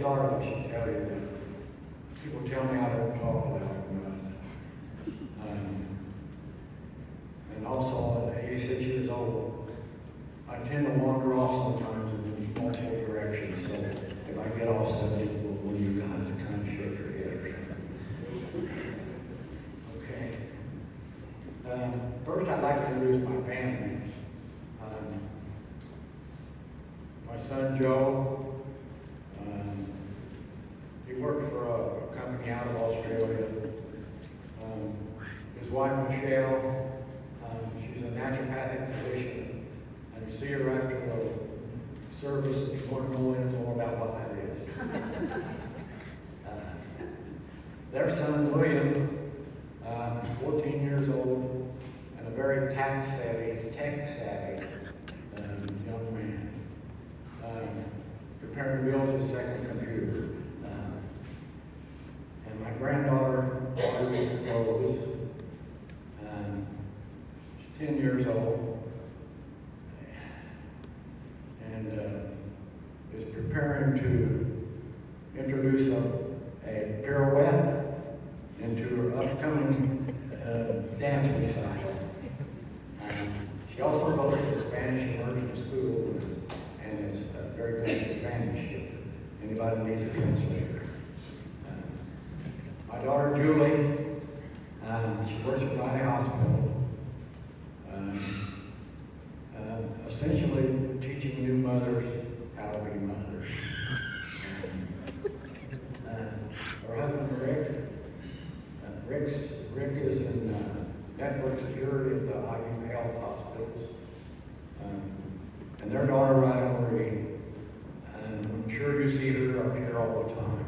started, I should tell you that people tell me I don't talk loud enough. And also, at 86 years old, I tend to wander off sometimes in multiple directions. So if I get off subject, will you guys kind of shake your head or something? Okay. First, I'd like to introduce my family. My son Joe, he works for a company out of Australia. His wife Michelle, she's a naturopathic physician, and you see her after the service if you want to know more about what that is. Their son William, 14 years old, and a very tech-savvy young man, preparing to build his second computer. And my granddaughter, Rose, she's 10 years old, and is preparing to introduce a pirouette into her upcoming dance recital. She also goes to Spanish immersion school and is very good at Spanish if anybody needs a translator. My daughter Julie, she works at Raleigh Hospital, essentially teaching new mothers how to be mothers. Her husband Rick is in network security at the IU Health hospitals. And their daughter Marie, and I'm sure you see her up here all the time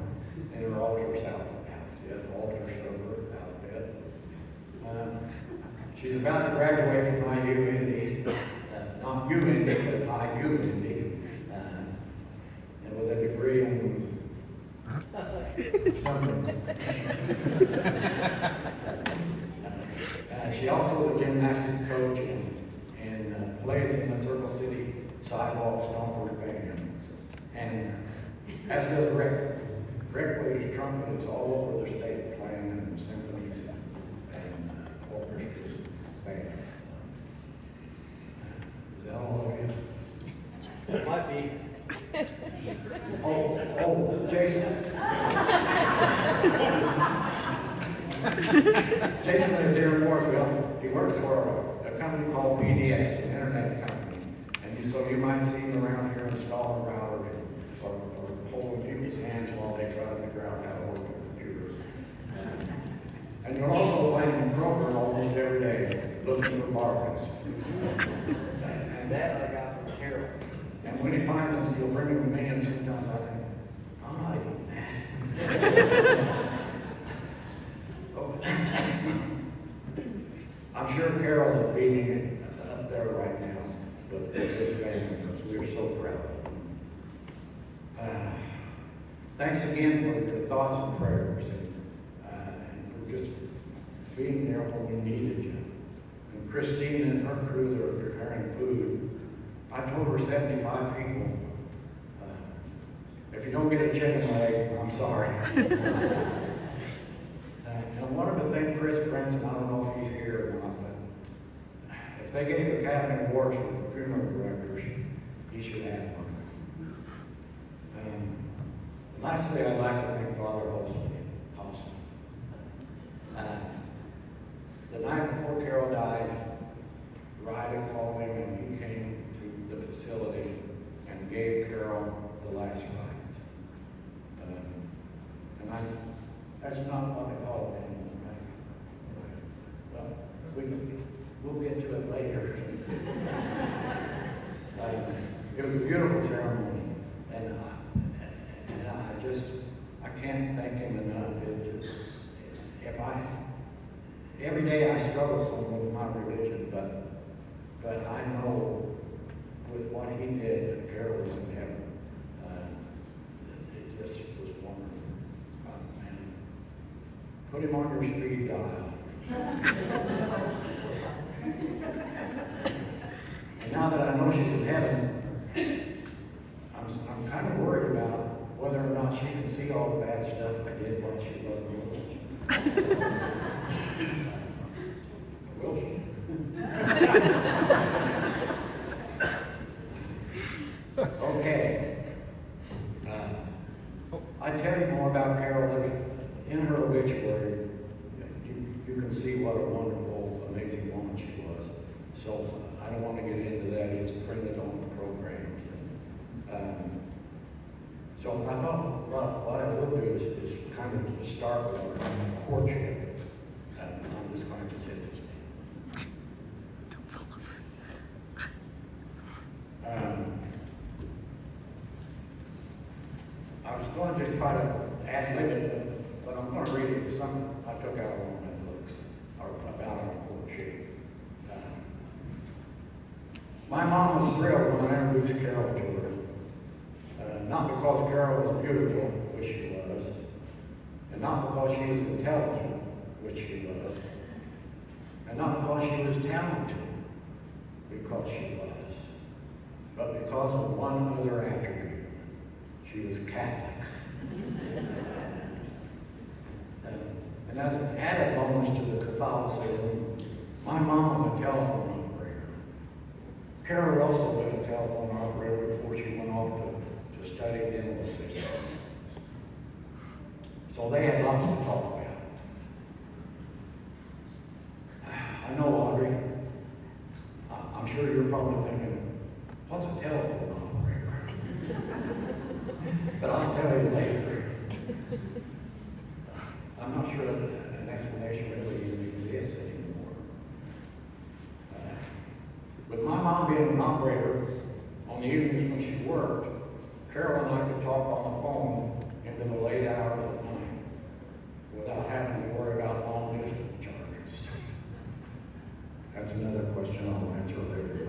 in her altar outfit. She's about to graduate from IU Indy, not UIndy, but IU Indy, and with a degree in something. She also is a gymnastics coach and plays in the Circle City Sidewalk Stompers band. And as does Rick. Rick plays trumpet, is all over the state playing in symphonies and orchestras band. Is that all of you? It might be. Oh, Jason. Jason lives here in Mooresville. He works for a company called PDX, an internet company. And so you might see him around here installing router or holding people's hands while they try to figure out how to work the computer. And you're also playing Kroger almost every day, looking for bargains. And that I got from Carol. And when he finds them, he'll bring them to me, and sometimes I think, I'm not even that. I'm sure Carol is beating it up there right now with this family because we're so proud of them. Thanks again for your thoughts and prayers and for just being there when we needed you. And Christine and her crew that are preparing food, I told her 75 people. If you don't get a chicken leg, I'm sorry. And I wanted to thank Chris Branson. I don't know if he's here or not, but if they gave Academy Awards for funeral directors, he should have one. Lastly, I'd like to thank Father Holston. The night before Carol died, Ryder called him and he came to the facility and gave Carol the last rites. And that's not what they call it anymore, right? But we'll get to it later. It was a beautiful ceremony, and I can't thank him enough. Every day I struggle some with my religion, but I know with what he did that Carol was in heaven. It just was wonderful. Man. Put him on your speed dial. And now that I know she's in heaven, I'm kind of worried about whether or not she can see all the bad stuff I did while she wasn't looking. Will she? Okay. I tell you more about Carol. There's, in her obituary, you can see what a wonderful, amazing woman she was. So I don't want to get into that. It's printed on the programs. So I thought what I would do is kind of start with our courtship. I'm just going to say this. I was going to just try to ad-lib it, but I'm going to read it to some I took out on my books, or about our courtship. My mom was thrilled when I introduced Carol to her. Not because Carol was beautiful, which she was, and not because she was intelligent, which she was, and not because she was talented, because she was, but because of one other attribute. She was Catholic. And as an added bonus to the Catholicism, my mom was a telephone operator. Carol had also been a telephone operator before she went off to study dental assistant. So they had lots to talk about. I know, Audrey, I'm sure you're probably thinking, what's a telephone operator? But I'll tell you later. I'm not sure that an explanation really even exists anymore. With my mom being an operator on the evenings when she worked, Carol and I could talk on the phone into the late hours of night without having to worry about long distance charges. That's another question I'll answer later.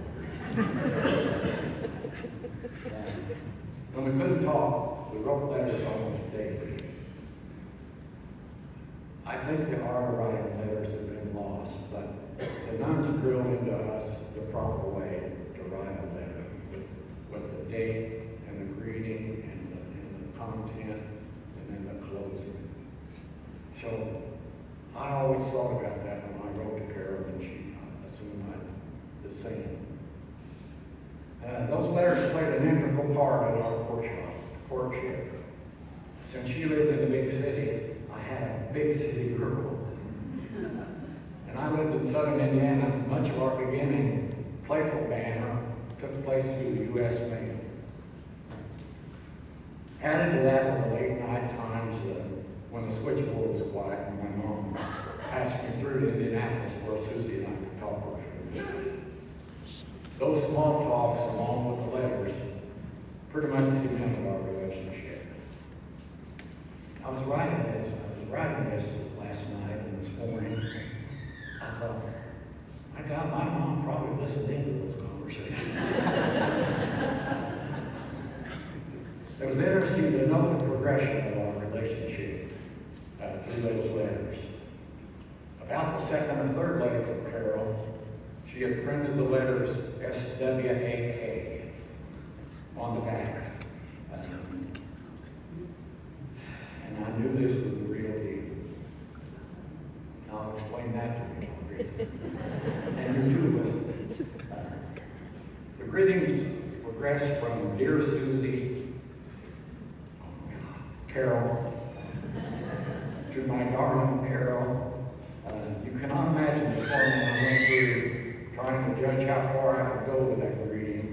When we couldn't talk, we wrote letters almost daily. I think the art of writing letters has been lost, but the nuns drilled into us the proper way to write a letter with the date and the greeting and the content and then the closing. So I always thought about that when I wrote to Carol, and she assumed I'd the same. Those letters played an integral part in our courtship. Since she lived in the big city, I had a big city girl. And I lived in southern Indiana. Much of our beginning playful banter took place through the U.S. mail. Added to that were the late night times when the switchboard was quiet and my mom passed me through to Indianapolis where Susie and I could talk for a few minutes. Those small talks, along with the letters, pretty much cemented our relationship. I was writing this last night and this morning. I thought, my God, my mom probably listened into those conversations. It was interesting to note the progression of our relationship through those letters. About the second or third letter from Carol, she had printed the letters SWAK on the back. And I knew this was the real deal. I'll explain that to you, and you too will. The greetings progressed from Dear Susie, Carol, to my darling Carol. You cannot imagine the fun I went through trying to judge how far I could go with that greeting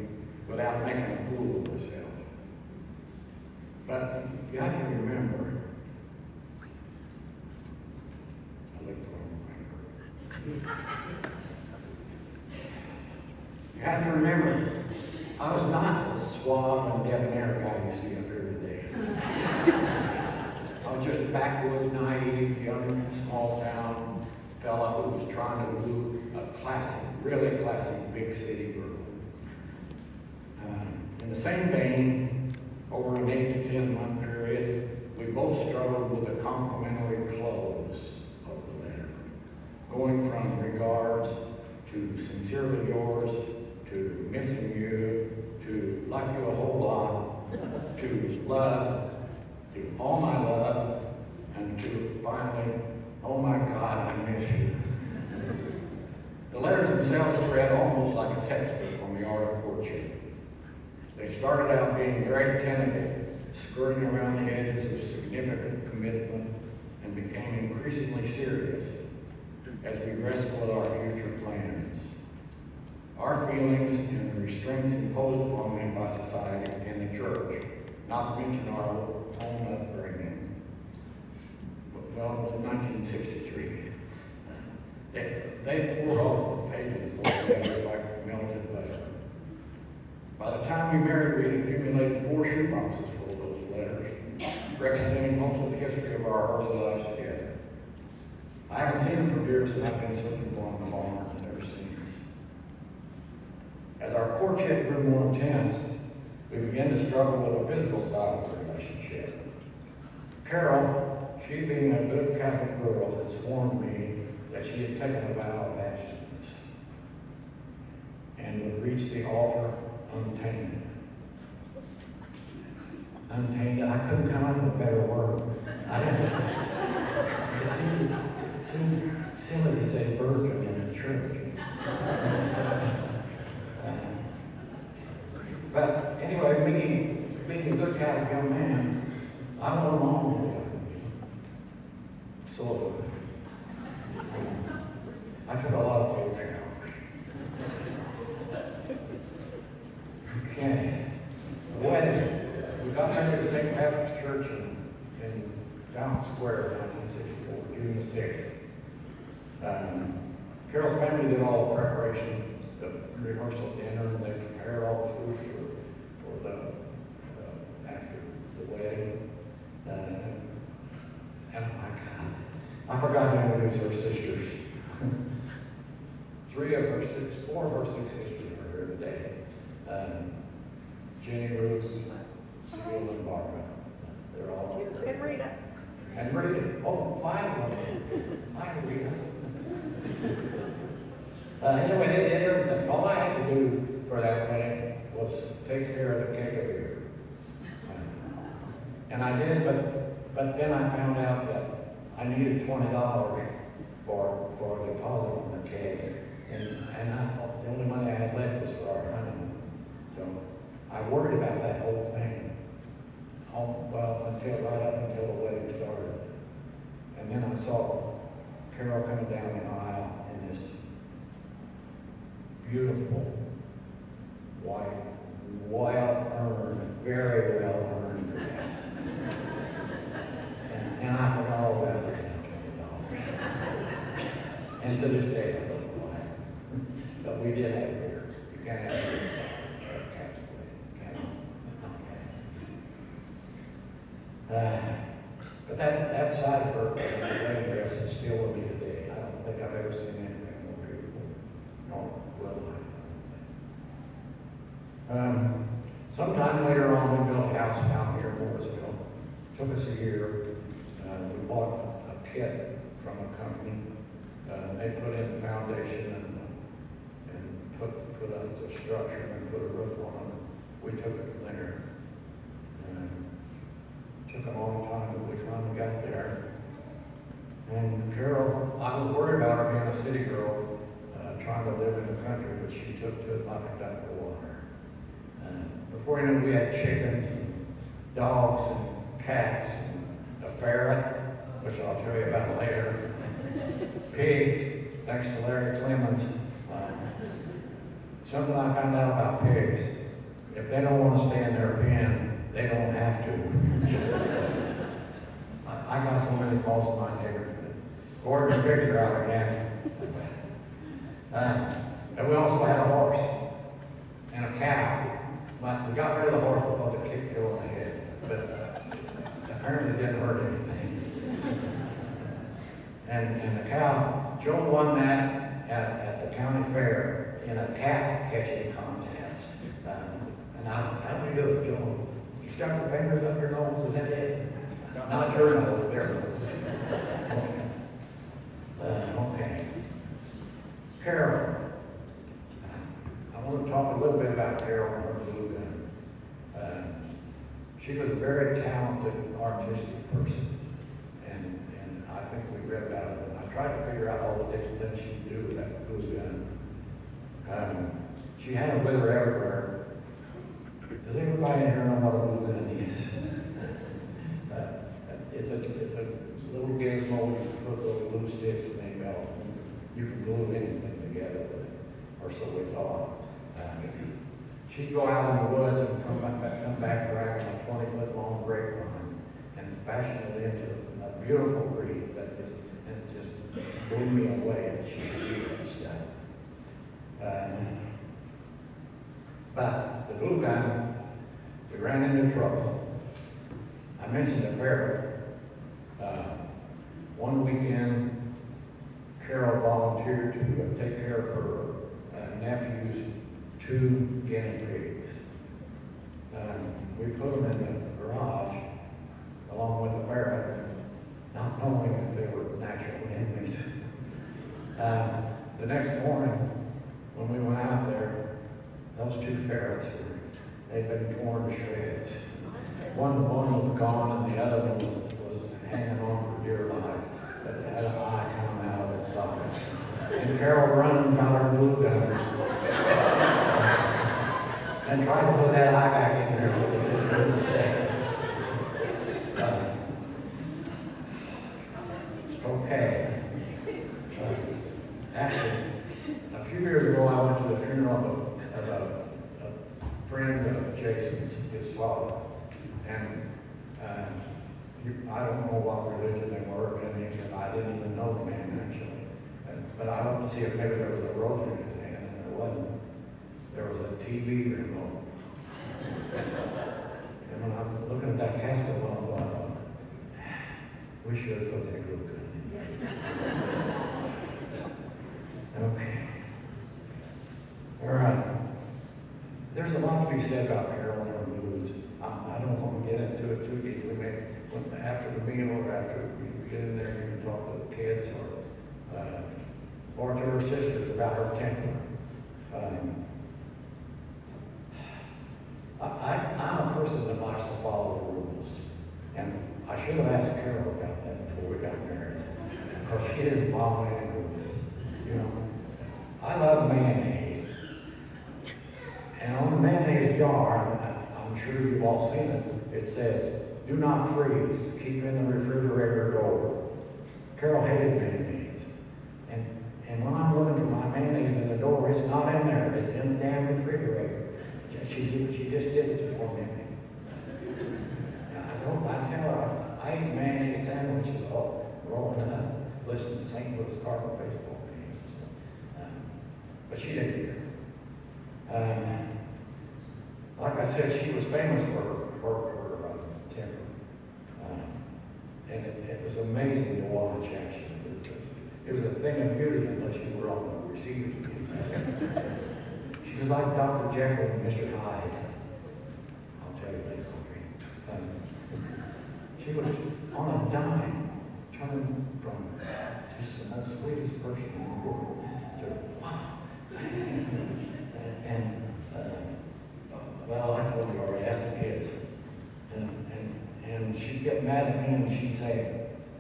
without making a fool of myself. But you have to remember, I licked the wrong finger. You have to remember, I was not the suave and debonair guy you see up here today. I was just a backwoods, naive, young, small town fella who was trying to woo a classic, really classic big city girl. In the same vein, over an 8 to 10 month period, we both struggled with the complimentary close of the letter, going from regards to sincerely yours, to missing you, to like you a whole lot, to love, to all my love, and to finally, oh my God, I miss you. The letters themselves read almost like a textbook on the art of courtship. They started out being very tentative, skirting around the edges of significant commitment, and became increasingly serious as we wrestled with our future plans. Our feelings and the restraints imposed upon them by society and the church, not to mention our own upbringing. Well, it was 1963. They poured all the pages together like melted butter. By the time we married, we had accumulated 4 shoeboxes full of those letters, representing most of the history of our early lives together. I haven't seen them for years, and I've been searching for them in the barn ever since. As our courtship grew more intense, we began to struggle with the physical side of the relationship. Carol, she being a good Catholic girl, had sworn to me that she had taken a vow of abstinence and would reach the altar untainted. Untainted, I couldn't come up with a better word. It seems silly to say virgin in a church. But anyway, being a good Catholic young man, I know Mom would have me. So I took a lot of cold showers. Okay. The wedding. We got married at St. Patrick's Church in Down Square in 1964, June the 6th. Carol's family did all the preparation, the rehearsal dinner, and they prepared all the food for the after the wedding. And my God, I forgot to introduce her sisters. 4 of her 6 sisters are here today. Jenny, Ruth, Celia, and Barbara. They're all here. And Rita. And Rita. Oh, 5 of them. Hi, Rita. Anyway, they did everything. All I had to do for that wedding was take care of the keg of beer. And I did, but then I found out that I needed $20 for the deposit on the keg. And the only money I had left was for our honeymoon. So I worried about that whole thing. Right up until the wedding started. And then I saw Carol coming down the aisle in this beautiful white, well-earned, very well-earned dress. and I forgot all about the $20. And to this day, I don't know why. But we did have beer. You can't have beer. But that side of her wedding dress is still with me today. I don't think I've ever seen anything more beautiful. No, well, sometime later on, we built a house down here in Mooresville. Took us a year. We bought a kit from a company. They put in the foundation and put up the structure and put a roof on it. We took it from there. Took a long time, but we finally got there. And Carol, I was worried about her being a city girl, trying to live in the country, but she took to it like a duck to water. Before you know, we had chickens and dogs and cats and a ferret, which I'll tell you about later. Pigs, thanks to Larry Clemens. Something I found out about pigs, if they don't want to stay in their pen, they don't have to. I got so many calls in my neighborhood. Gordon Victor out again. And we also had a horse and a cow. But we got rid of the horse because it kicked Joe in the head. But apparently it didn't hurt anything. And the cow, Joe won that at the county fair in a calf catching contest. And how do you do it, Joe? You stuck your fingers up your nose, is that it? Not your nose, their nose. Okay. Carol. I want to talk a little bit about Carol and her blue gun. She was a very talented artistic out all the different things she could do with that glue gun. She had them with her everywhere. Does anybody in here know what a glue gun is? It's a little gizmo. You can put little glue sticks and they melt. You can glue anything together with it, or so we thought. She'd go out in the woods and come back around a 20-foot long grapevine and fashion it into a beautiful wreath that just blew me away that she could do that stuff. But the glue gun, we ran into trouble. I mentioned the ferret. One weekend, Carol volunteered to take care of her nephew's 2 guinea pigs. We put them in the garage along with the ferret, not knowing that they were natural enemies. The next morning, when we went out there, those 2 ferrets they'd been torn to shreds. One was gone and the other one was hanging on for dear life. But it had an eye coming out of its socket. And Carol running got her glue gun and tried to put that eye back in there, but it just wouldn't stay. Okay. Actually, a few years ago I went to the funeral of a friend of Jason's, his father. And I don't know what religion they were, and I didn't even know the man actually. But I looked to see if maybe there was a rosary in his hand, and there wasn't. There was a TV remote. And when I was looking at that casket, I thought, we should have put that glue gun in. Okay. All right. There's a lot to be said about Carol and her blues. I don't want to get into it too deeply. Maybe after the meal or after we get in there, you can talk to the kids or to her sisters about her temper. I'm a person that likes to follow the rules. And I should have asked Carol about that before we got married. Because she didn't follow any rules. You know, I love mayonnaise. And on the mayonnaise jar, I'm sure you've all seen it, it says, do not freeze, keep in the refrigerator door. Carol hated mayonnaise. And when I'm looking for my mayonnaise in the door, it's not in there, it's in the damn refrigerator. She just did it for me. I tell her, I ate mayonnaise sandwiches all growing up, listening to St. Louis Cardinal baseball games. But she didn't care. Like I said, she was famous for her temper. And it was amazing to watch, actually. It was a thing of beauty unless you were on the receiving end. She was like Dr. Jekyll and Mr. Hyde. I'll tell you later. She was on a dime, turning from just the most sweetest person in the world to wow. Well, I told you already, that's the kids. And she'd get mad at me and she'd say,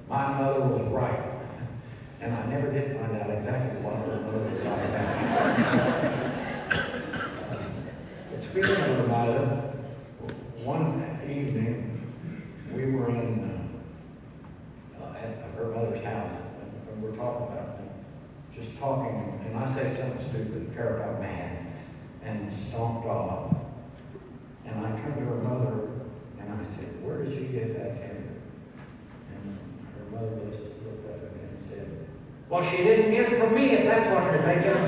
my mother was right. And I never did find out exactly what her mother was right about. But speaking of her mother, one evening we were at her mother's house and we're talking about just talking, and I said something stupid. Carol got mad and stomped off. And I turned to her mother and I said, where did she get that temper? And her mother just looked at me and said, well, she didn't get it from me, if that's what you're thinking.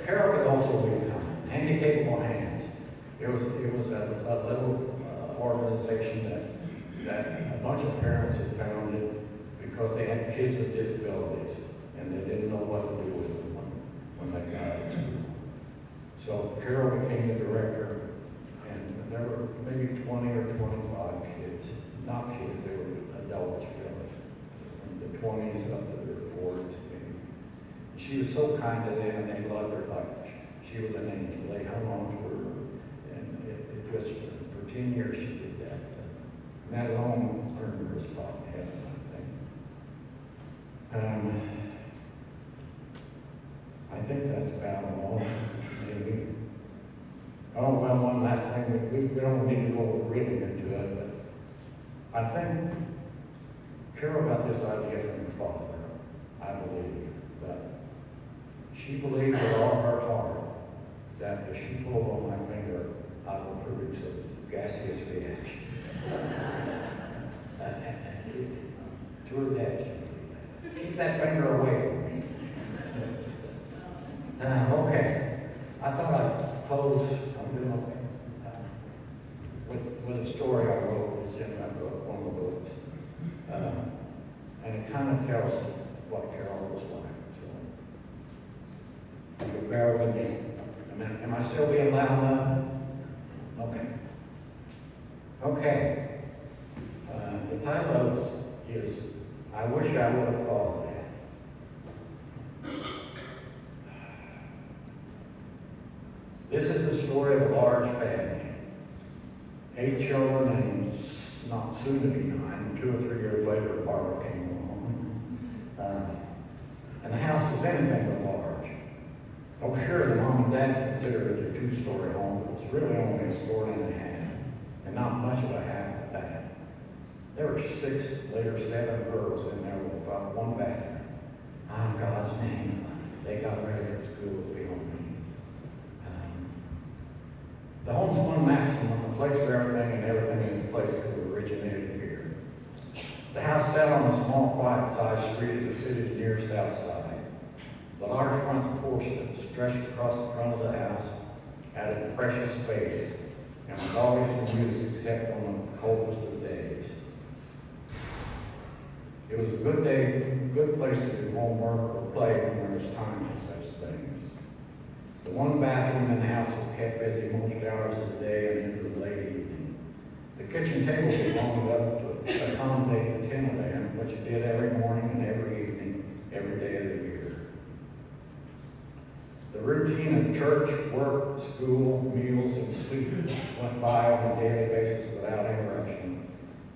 Carol could also be handicapable hands. It was a little organization that a bunch of parents had founded because they had kids with disabilities and they didn't know what to do with them when they got out of school. So Carol became the director, and there were maybe 20 or 25 kids. Not kids, they were adults really. From the 20s up to their 40s. She was so kind to them and they loved her like she was an angel. They hung on to her, and it just, for 10 years she did that. And that alone earned her spot in heaven, I think that's about all. Maybe. Oh, well, one last thing, we don't need to go really into it, but I think Carol got this idea from her father, I believe, but she believed with all her heart that if she pulled on my finger, I would produce a gaseous reaction. To her dad, keep that finger away from me. Okay, I thought I'd close with a story I wrote. It's in my book, one of the books. And it kind of tells what Carol was like. So, if you'll bear with me. Am I still being loud enough? Okay. Okay. The title is I Wish I Would Have Thought of That. This is the story of a large family. 8 children and not soon to be 9. 2 or 3 years later, Barbara came along. And the house was anything but large. Oh, sure, the mom and dad considered it a 2-story home, but it was really only a story and a half, and not much of a half at that. There were 6, later 7 girls in there with about 1 bathroom. In God's name, they got ready for school beyond me. The home's one maximum, a place for everything, and everything in its place could have originated here. The house sat on a small, quiet-sized street as the city's near south side. The large front porch that stretched across the front of the house added precious space and was always in use except on the coldest of days. It was a good place to do homework or play when there was time for such things. The one bathroom in the house was kept busy most hours of the day and into the late evening. The kitchen table was long up to accommodate the 10 of them, which it did every morning and every evening, every day of the year. The routine of church, work, school, meals, and sleep went by on a daily basis without interruption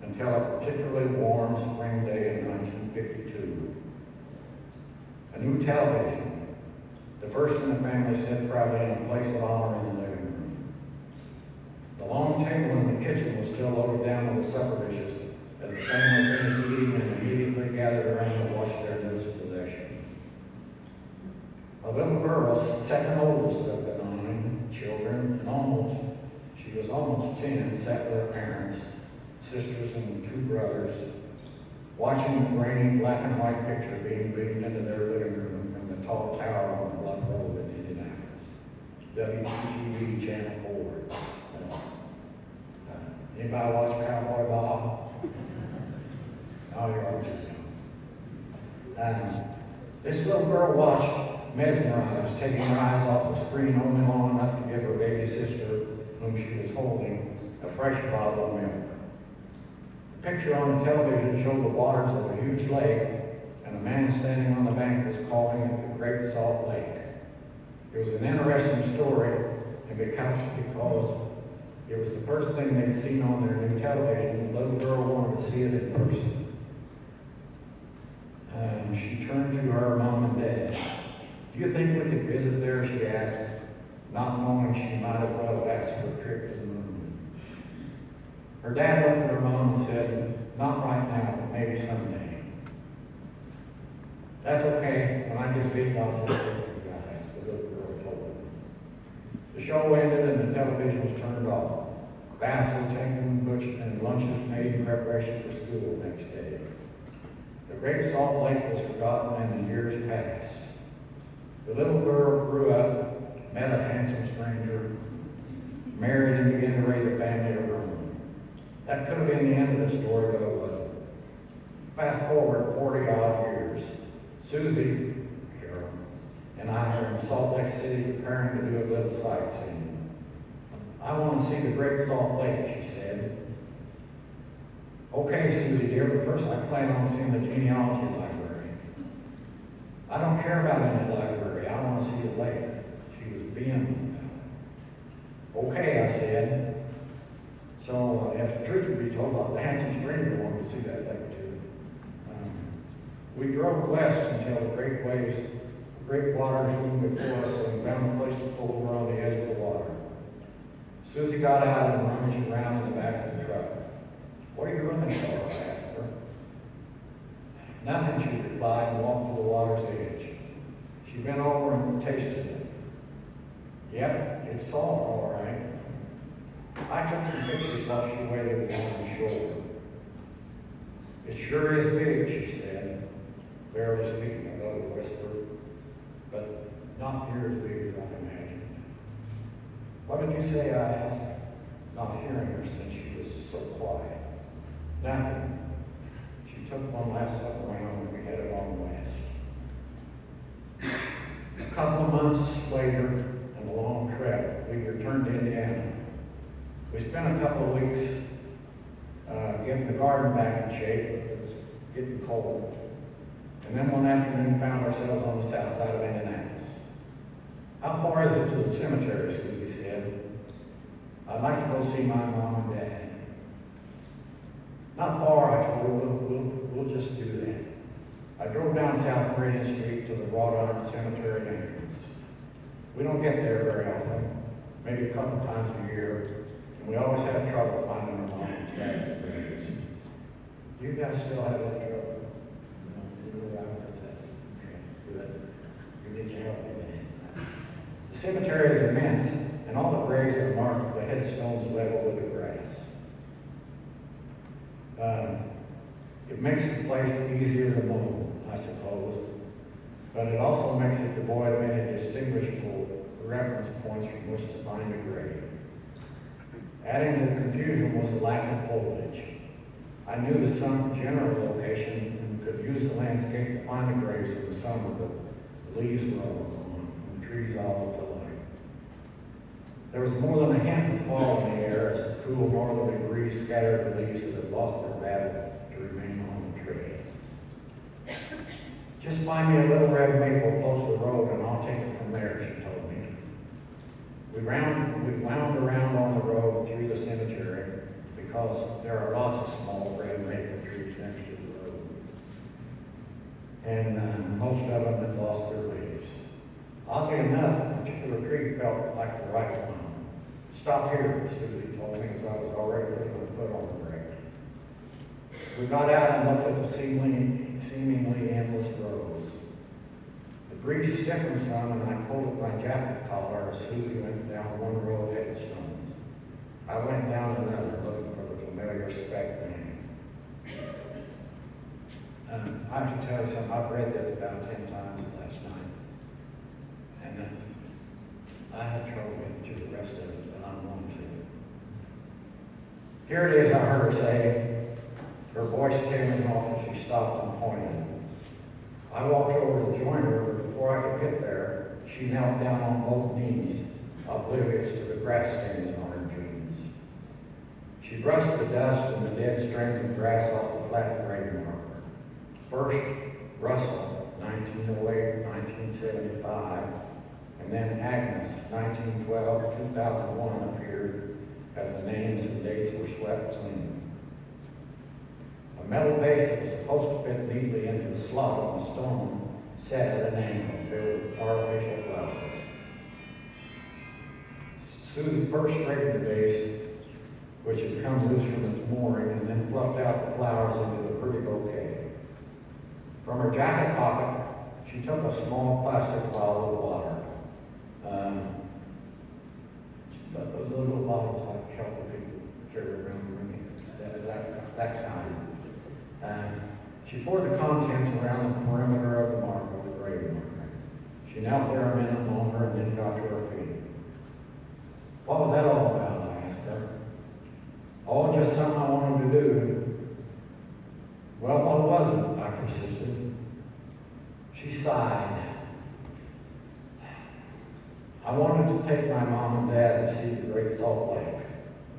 until a particularly warm spring day in 1952. A new television, the first in the family, set proudly in a place of honor in the living room. The long table in the kitchen was still loaded down with the supper dishes as the family finished eating and immediately gathered around to watch their newest possession. A little girl, second oldest of the 9 children, and she was almost 10, sat with her parents, sisters, and 2 brothers, watching the grainy black and white picture being beamed into their living room from the tall tower on the Blood Road in Indianapolis. WTTV Channel 4. Anybody watch Cowboy Bob? Oh, you're all too young. This little girl watched, mesmerized, taking her eyes off the screen only long enough to give her baby sister, whom she was holding, a fresh bottle of milk. The picture on the television showed the waters of a huge lake, and a man standing on the bank was calling it the Great Salt Lake. It was an interesting story, and because it was the first thing they'd seen on their new television, the little girl wanted to see it in person. She turned to her mom and dad. Do you think we could visit there, she asked, not knowing she might as well have asked for a trip to the moon. Her dad looked at her mom and said, not right now, but maybe someday. That's okay. When I get big, I'll just take you guys, the little girl told him. The show ended and the television was turned off. Baths were taken, and lunches made in preparation for school the next day. The Great Salt Lake was forgotten and the years passed. The little girl grew up, met a handsome stranger, married and began to raise a family of her own. That could have been the end of the story, but it wasn't. Fast forward 40-odd years. Susie, Carol, and I are in Salt Lake City preparing to do a little sightseeing. I want to see the Great Salt Lake, she said. Okay, Susie dear, but first I plan on seeing the genealogy library. I don't care about any library. I want to see the lake. She was being about it. Okay, I said. So So if the truth would be told, the handsome stranger wanted to see that lake too. We drove west until the great waves, great waters loomed before us, and found a place to pull over on the edge of the water. Susie got out and rummaged around in the back of the truck. "What are you looking for?" I asked her. "Nothing," she replied, and walked to the water's edge. She bent over and tasted it. "Yep, it's salt, all right." I took some pictures while she waited along the shore. "It sure is big," she said, barely speaking above a whisper, but not near as big as I imagined. "What did you say?" I asked, not hearing her since she was so quiet. "Nothing." She took one last look around and we headed on west. A couple of months later, and a long trip, we returned to Indiana. We spent a couple of weeks getting the garden back in shape. It was getting cold. And then one afternoon found ourselves on the south side of Indianapolis. "How far is it to the cemetery?" Susie said. "I'd like to go see my mom and dad." "Not far," I told her. We'll just do that." I drove down South Meridian Street to the wrought iron cemetery entrance. We don't get there very often, maybe a couple times a year, and we always have trouble finding our mom and dad's graves. You guys still have that trouble? No, you really haven't got that. Okay, good. You need to help me then. The cemetery is immense, and all the graves are marked with the headstones level with the grass. It makes the place easier to mow, I suppose, but it also makes it devoid of any distinguishable reference points from which to find a grave. Adding to the confusion was the lack of foliage. I knew the sun general location and could use the landscape to find the graves in the summer, but the leaves were all gone and the trees all looked alike. There was more than a hint of fall in the air as the cool northerly breeze scattered the leaves that had lost their battle to remain on the tree. "Just find me a little red maple close to the road and I'll take it from there," she told me. We wound around on the road through the cemetery because there are lots of small red maple trees next to the road. And most of them had lost their leaves. Oddly enough, a particular tree felt like the right one. "Stop here," Susie told me as I was already putting my foot on the brake. We got out and looked at the seemingly endless rows. The breeze stiffened some, and I pulled at my jacket collar as Susie went down one row of headstones. I went down another, looking for the familiar speck name. I have to tell you something. I've read this about 10 times last night, and I had trouble getting through the rest of it, but I'm going to. "Here it is," I heard her say, her voice tailing off as she stopped and pointed. I walked over to join her, but before I could get there, she knelt down on both knees, oblivious to the grass stains on her jeans. She brushed the dust and the dead strands of grass off the flat grave marker. First, Russell, 1908, 1975, and then Agnes, 1912, 2001 appeared as the names and dates were swept clean. A metal base that was supposed to fit neatly into the slot on the stone set at an angle filled with artificial flowers. Susie first straightened the base, which had come loose from its mooring, and then fluffed out the flowers into the pretty bouquet. From her jacket pocket, she took a small plastic bottle of water. The little bottles like healthy people carry around drinking, that kind. She poured the contents around the perimeter of the marker with a grave marker. She knelt there a minute longer and then got to her feet. "What was that all about?" I asked her. "Oh, just something I wanted to do." "Well, what was it?" I persisted. She sighed. "I wanted to take my mom and dad to see the Great Salt Lake.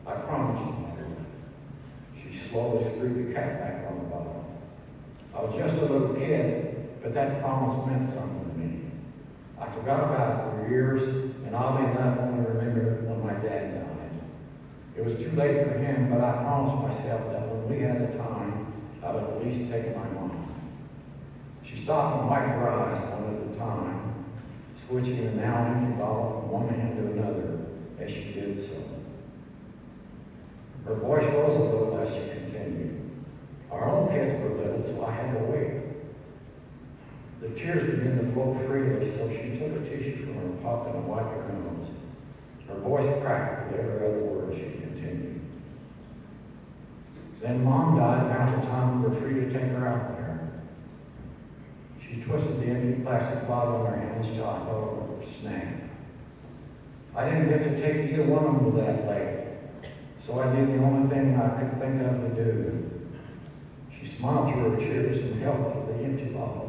I promised them I would." She slowly screwed the cap back on the bottle. "I was just a little kid, but that promise meant something to me. I forgot about it for years, and oddly enough, only remembered it when my dad died. It was too late for him, but I promised myself that when we had the time, I would at least take my mom. She stopped and wiped her eyes one at a time, switching the now empty bottle from one hand to another as she did so. Her voice rose a little as she continued. Our own kids were little, so I had to wait. The tears began to flow freely, so she took a tissue from her pocket and wiped her nose. Her voice cracked with every other word she continued. Then Mom died about the time we were free to take her out there. She twisted the empty plastic bottle in her hands till I thought it would snap. I didn't get to take either one of them to that lake, so I did the only thing I could think of to do. She smiled through her tears and held up the empty bottle.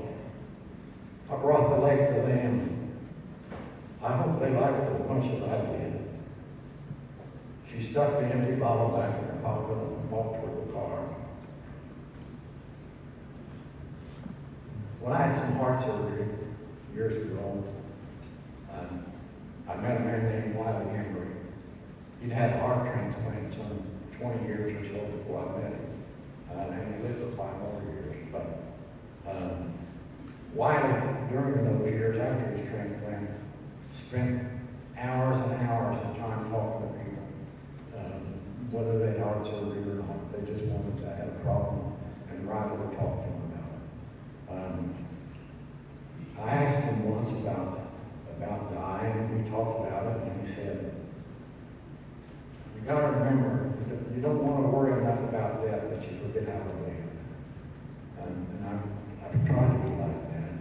I brought the lake to them. I hope they liked it as much as I did. She stuck the empty bottle back in her pocket and walked toward the car. When I had some heart surgery years ago, I met a man named Wiley Henry. He'd had a heart transplant some 20 years or so before I met him. And he lived for 5 more years. But Wiley, during those years after his transplant, spent hours and hours of time talking to people, whether they had heart surgery or not. They just wanted to have a problem, and Riley would talk to them about it. I asked him once about dying, and we talked about it, and he said, you got to remember, you don't want to worry enough about death that you forget how to live. And I've tried to be like that.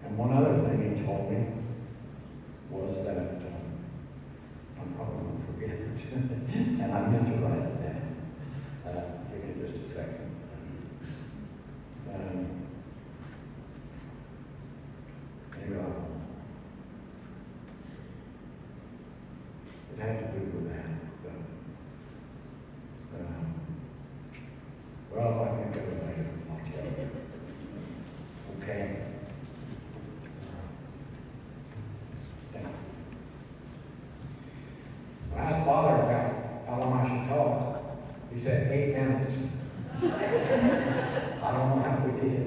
And one other thing he told me was that I'm probably going to forget it, and I meant to write it down. Give me just a second. It had to do with that. Well, if I think of it later, I'll tell you. Okay. When I asked Father about how long I should talk, he said 8 minutes. I don't know how we did.